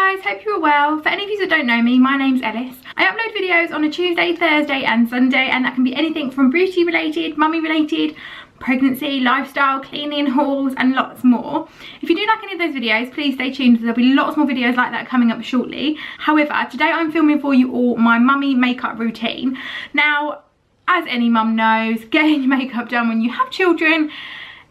guys, hope you're well. For any of you that don't know me, my name's Ellis. I upload videos on a Tuesday, Thursday and Sunday, and that can be anything from beauty related, mummy related, pregnancy, lifestyle, cleaning, hauls and lots more. If you do like any of those videos, please stay tuned. There'll be lots more videos like that coming up shortly. However, today I'm filming for you all my mummy makeup routine. Now, as any mum knows, getting your makeup done when you have children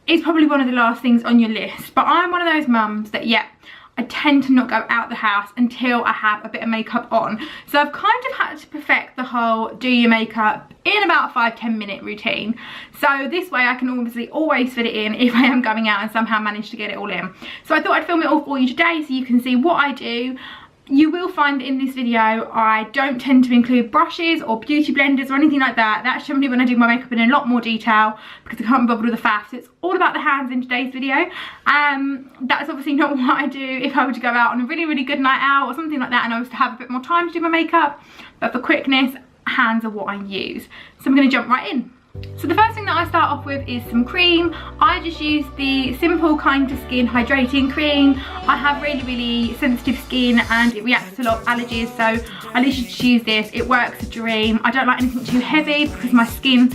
is probably one of the last things on your list. But I'm one of those mums that, yeah, I tend to not go out the house until I have a bit of makeup on. So I've kind of had to perfect the whole do your makeup in about a 5-10 minute routine. So this way I can obviously always fit it in if I am going out and somehow manage to get it all in. So I thought I'd film it all for you today so you can see what I do. You will find in this video I don't tend to include brushes or beauty blenders or anything like that. That's generally when I do my makeup in a lot more detail because I can't be bothered with the faff. So it's all about the hands in today's video. That's obviously not what I do if I were to go out on a really good night out or something like that and I was to have a bit more time to do my makeup. But for quickness, hands are what I use. So I'm going to jump right in. So the first thing that I start off with is some cream. I just use the Simple Kind to Skin Hydrating Cream. I have really sensitive skin and it reacts to a lot of allergies, so I literally just use this. It works a dream. I don't like anything too heavy because my skin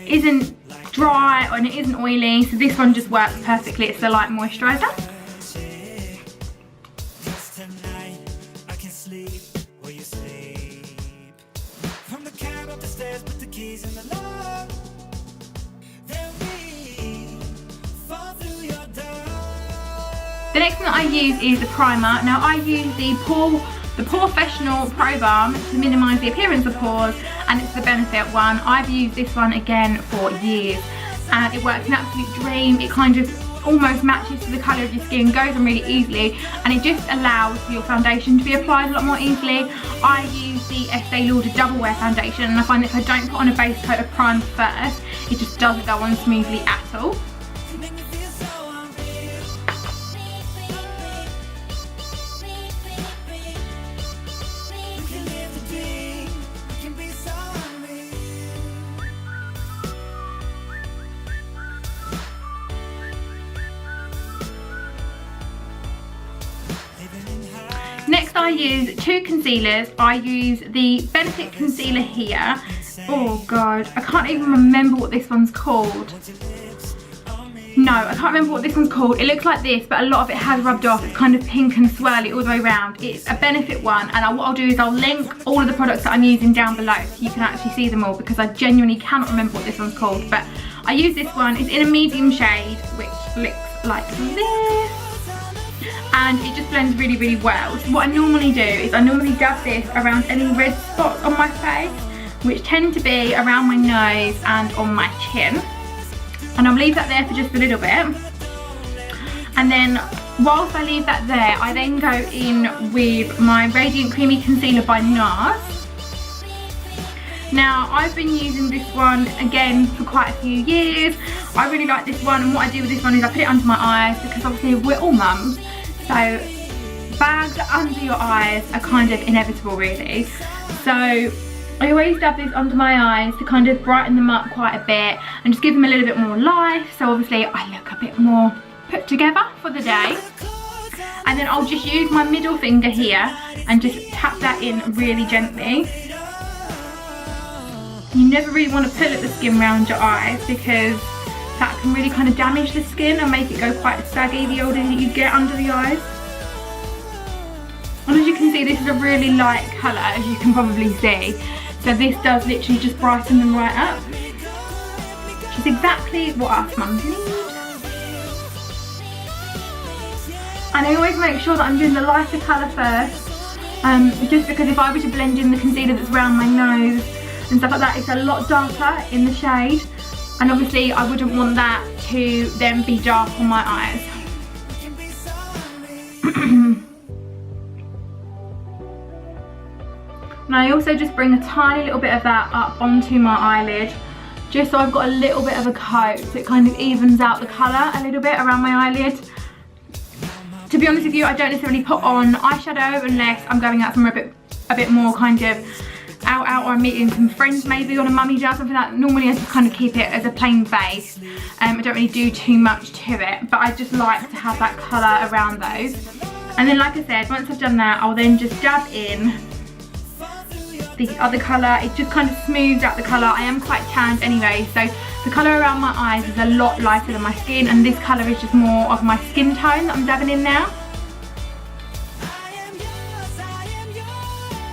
isn't dry and it isn't oily, so this one just works perfectly. It's the light moisturiser. The next thing that I use is the primer. Now I use the Professional Pro Balm to minimise the appearance of pores, and it's the Benefit one. I've used this one again for years and it works an absolute dream. It kind of almost matches to the colour of your skin, goes on really easily, and it just allows for your foundation to be applied a lot more easily. I use the Estee Lauder Double Wear Foundation and I find that if I don't put on a base coat of primer first, it just doesn't go on smoothly at all. Next I use two concealers. I use the Benefit concealer here. Oh god, I can't even remember what this one's called. No, I can't remember what this one's called. It looks like this, but a lot of it has rubbed off. It's kind of pink and swirly all the way around. It's a Benefit one, and what I'll do is I'll link all of the products that I'm using down below so you can actually see them all, because I genuinely cannot remember what this one's called. But I use this one. It's in a medium shade, which looks like this. And it just blends really well. So what I normally do is I normally dab this around any red spots on my face, which tend to be around my nose and on my chin. And I'll leave that there for just a little bit. And then whilst I leave that there, I then go in with my Radiant Creamy Concealer by NARS. Now I've been using this one again for quite a few years. I really like this one, and what I do with this one is I put it under my eyes because obviously we're all mums. So bags under your eyes are kind of inevitable really. So I always dab this under my eyes to kind of brighten them up quite a bit and just give them a little bit more life. So obviously I look a bit more put together for the day. And then I'll just use my middle finger here and just tap that in really gently. You never really want to pull at the skin around your eyes because that can really kind of damage the skin and make it go quite saggy the older you get under the eyes. And as you can see, this is a really light colour, as you can probably see. So this does literally just brighten them right up, which is exactly what us mums need. And I always make sure that I'm doing the lighter colour first, just because if I were to blend in the concealer that's around my nose and stuff like that, it's a lot darker in the shade. And obviously I wouldn't want that to then be dark on my eyes. And I also just bring a tiny little bit of that up onto my eyelid, just so I've got a little bit of a coat, so it kind of evens out the colour a little bit around my eyelid. To be honest with you, I don't necessarily put on eyeshadow unless I'm going out somewhere a bit more kind of out or I'm meeting some friends maybe on a mummy day or something like that. Normally I just kind of keep it as a plain base. I don't really do too much to it, but I just like to have that colour around those. And then, like I said, once I've done that, I'll then just dab in the other colour. It just kind of smooths out the colour. I am quite tanned anyway, so the colour around my eyes is a lot lighter than my skin, and this colour is just more of my skin tone that I'm dabbing in now.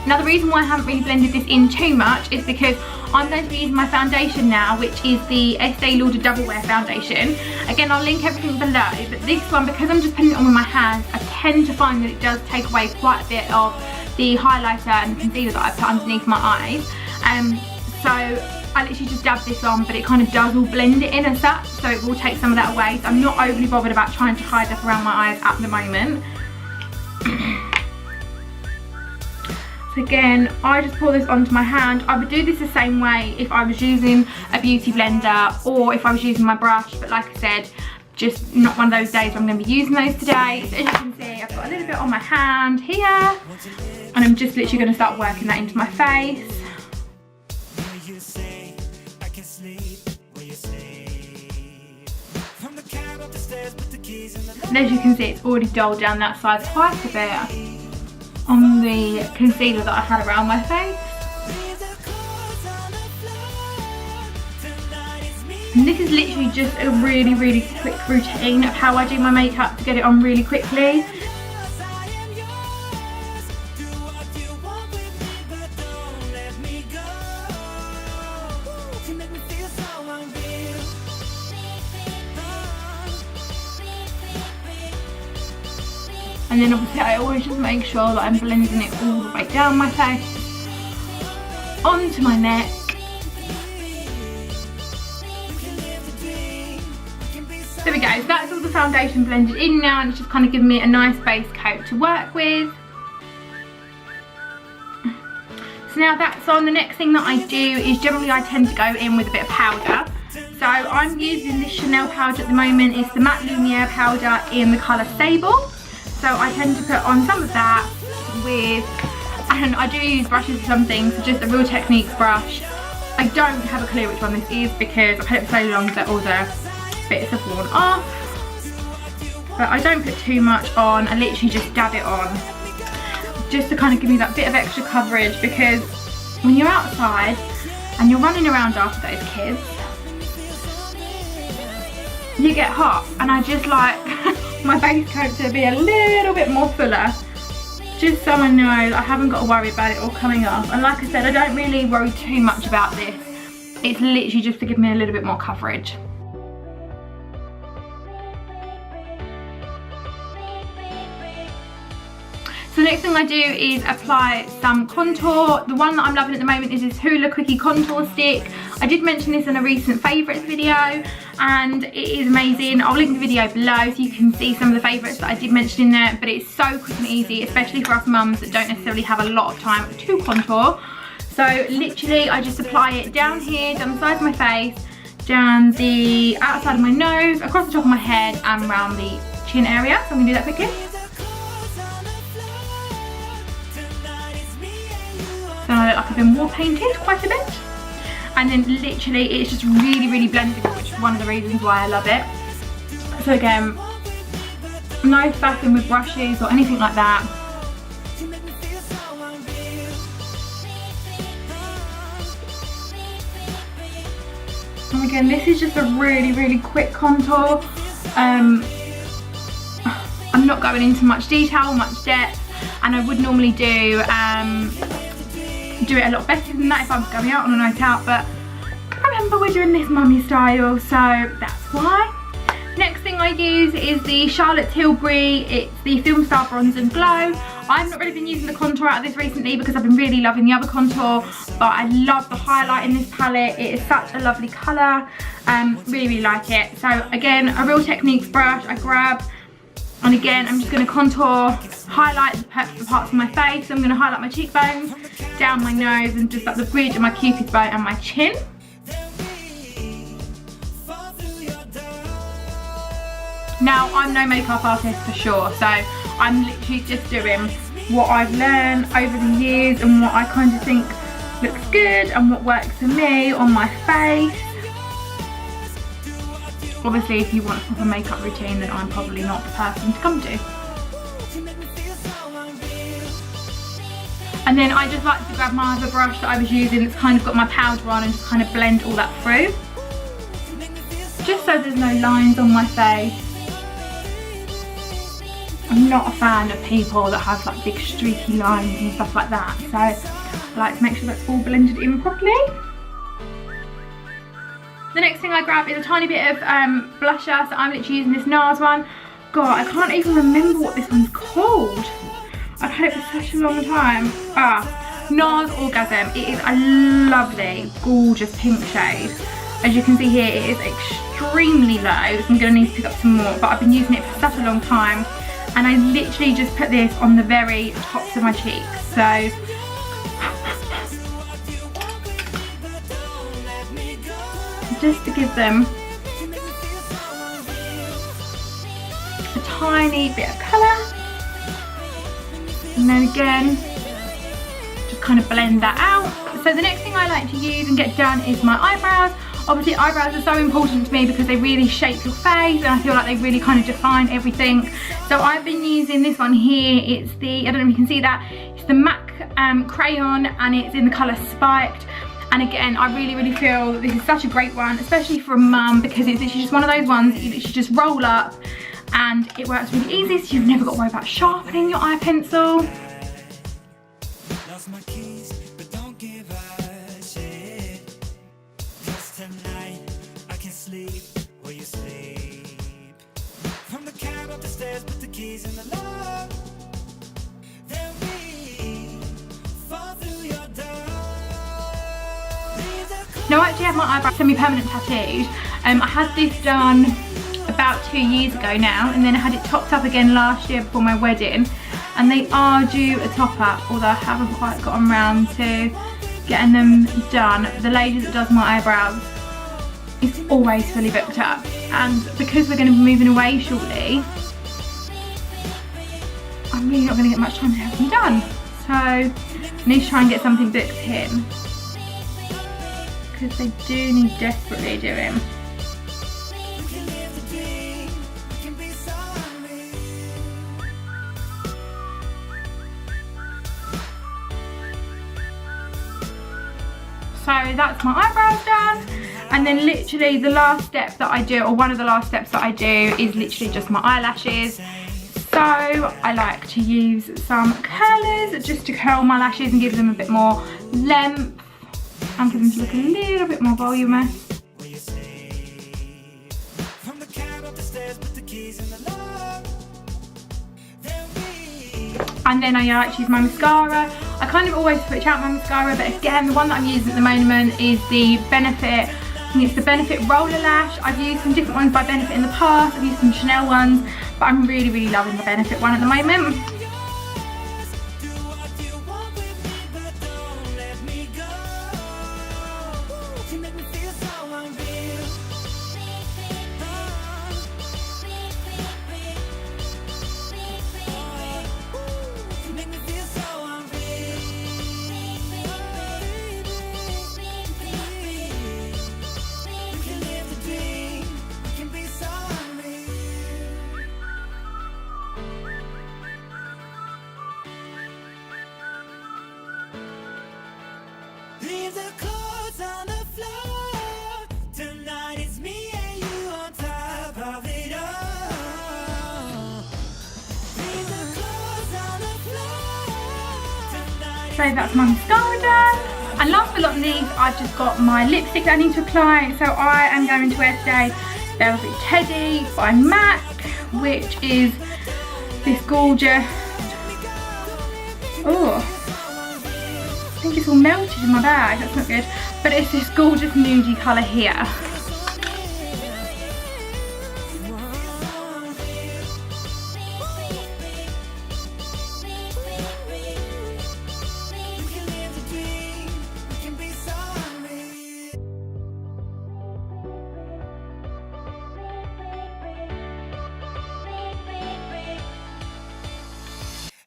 Now, the reason why I haven't really blended this in too much is because I'm going to be using my foundation now, which is the Estee Lauder Double Wear Foundation. Again, I'll link everything below, but this one, because I'm just putting it on with my hands, I tend to find that it does take away quite a bit of the highlighter and the concealer that I put underneath my eyes. So I literally just dab this on, but it kind of does all blend it in as such, so it will take some of that away. So I'm not overly bothered about trying to hide up around my eyes at the moment. So again, I just pour this onto my hand. I would do this the same way if I was using a beauty blender or if I was using my brush, but like I said, just not one of those days where I'm going to be using those today. So as you can see, I've got a little bit on my hand here, and I'm just literally going to start working that into my face. And as you can see, it's already dulled down that side quite a bit on the concealer that I had around my face. And this is literally just a really quick routine of how I do my makeup to get it on really quickly. And then obviously I always just make sure that I'm blending it all the way down my face, onto my neck. There we go, so that's all the foundation blended in now, and it's just kind of giving me a nice base coat to work with. So now that's on, the next thing that I do is generally I tend to go in with a bit of powder. So I'm using this Chanel powder at the moment. It's the Matte Lumiere powder in the colour Sable. So I tend to put on some of that with, and I do use brushes for some things, so just a Real Techniques brush. I don't have a clue which one this is because I've had it for so long that all the bits have worn off. But I don't put too much on, I literally just dab it on. Just to kind of give me that bit of extra coverage, because when you're outside and you're running around after those kids, you get hot, and I just like my base coat to be a little bit more fuller, just so I know I haven't got to worry about it all coming off. And like I said, I don't really worry too much about this. It's literally just to give me a little bit more coverage. So the next thing I do is apply some contour. The one that I'm loving at the moment is this Hoola Quickie Contour Stick. I did mention this in a recent favourites video, and it is amazing. I'll link the video below so you can see some of the favourites that I did mention in there, but it's so quick and easy, especially for us mums that don't necessarily have a lot of time to contour. So literally I just apply it down here, down the side of my face, down the outside of my nose, across the top of my head, and around the chin area. So I'm going to do that quickly. So I look like I've been war painted quite a bit. And then literally it's just really blendable, which is one of the reasons why I love it. So again, no faffing with brushes or anything like that. And again, this is just a really quick contour. I'm not going into much detail, much depth, and I would normally do it a lot better than that if I was going out on a night out, but remember we're doing this mummy style, so that's why. Next thing I use is the Charlotte Tilbury. It's the Film Star Bronze and Glow. I've not really been using the contour out of this recently because I've been really loving the other contour, but I love the highlight in this palette. It is such a lovely colour. Really like it. So again, a Real Techniques brush I grab, and again I'm just going to contour, highlight the parts of my face. So I'm going to highlight my cheekbones, down my nose, and just up the bridge of my cupid's bow and my chin. Now, I'm no makeup artist for sure, so I'm literally just doing what I've learned over the years and what I kind of think looks good and what works for me on my face. Obviously, if you want a proper makeup routine, then I'm probably not the person to come to. And then I just like to grab my other brush that I was using that's kind of got my powder on and just kind of blend all that through. Just so there's no lines on my face. I'm not a fan of people that have like big streaky lines and stuff like that. So I like to make sure that's all blended in properly. The next thing I grab is a tiny bit of blusher. So I'm literally using this NARS one. God, I can't even remember what this one's called. I've had it for such a long time. NARS Orgasm. It is a lovely, gorgeous pink shade. As you can see here, it is extremely low. So I'm going to need to pick up some more. But I've been using it for such a long time. And I literally just put this on the very tops of my cheeks. So just to give them a tiny bit of colour. And then again, just kind of blend that out. So the next thing I like to use and get done is my eyebrows. Obviously eyebrows are so important to me because they really shape your face and I feel like they really kind of define everything. So I've been using this one here. It's the, I don't know if you can see that, it's the MAC crayon and it's in the colour Spiked. And again, I really feel that this is such a great one, especially for a mum, because it's literally just one of those ones that you literally just roll up and it works really easy, so you've never got to worry about sharpening your eye pencil. Lost my keys, but don't give a shit. 'Cause tonight I can sleep where you sleep. From the cab up the stairs, put the keys in the lock. Then we fall through your door. Now I actually have my eyebrows semi-permanent tattooed. I had this done about 2 years ago now, and then I had it topped up again last year before my wedding, and they are due a top up, although I haven't quite gotten round to getting them done. The lady that does my eyebrows is always fully booked up, and because we're going to be moving away shortly, I'm really not going to get much time to have them done. So I need to try and get something booked in, because they do need desperately doing. So that's my eyebrows done, and then literally the last step that I do, or one of the last steps that I do, is literally just my eyelashes. So I like to use some curlers just to curl my lashes and give them a bit more length and give them to look a little bit more voluminous. And then I like to use my mascara. I kind of always switch out my mascara, but again, the one that I'm using at the moment is the Benefit. I think it's the Benefit Roller Lash. I've used some different ones by Benefit in the past. I've used some Chanel ones, but I'm really loving the Benefit one at the moment. Leave the clothes on the floor. Tonight it's me and you on top of it all. Leave the clothes on the floor. So that's my mascara done. And last but not least, I've just got my lipstick that I need to apply. So I am going to wear today Velvet Teddy by MAC, which is this gorgeous, oh, I think it's all melted in my bag, that's not good. But it's this gorgeous nudie colour here.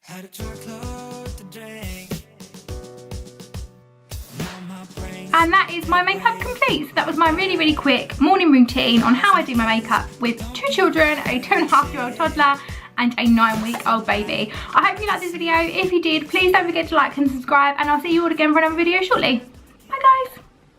Had a truckload to drink. And that is my makeup complete. So that was my really quick morning routine on how I do my makeup with 2 children, a 2.5-year-old toddler and a 9-week-old baby. I hope you liked this video. If you did, please don't forget to like and subscribe, and I'll see you all again for another video shortly. Bye guys.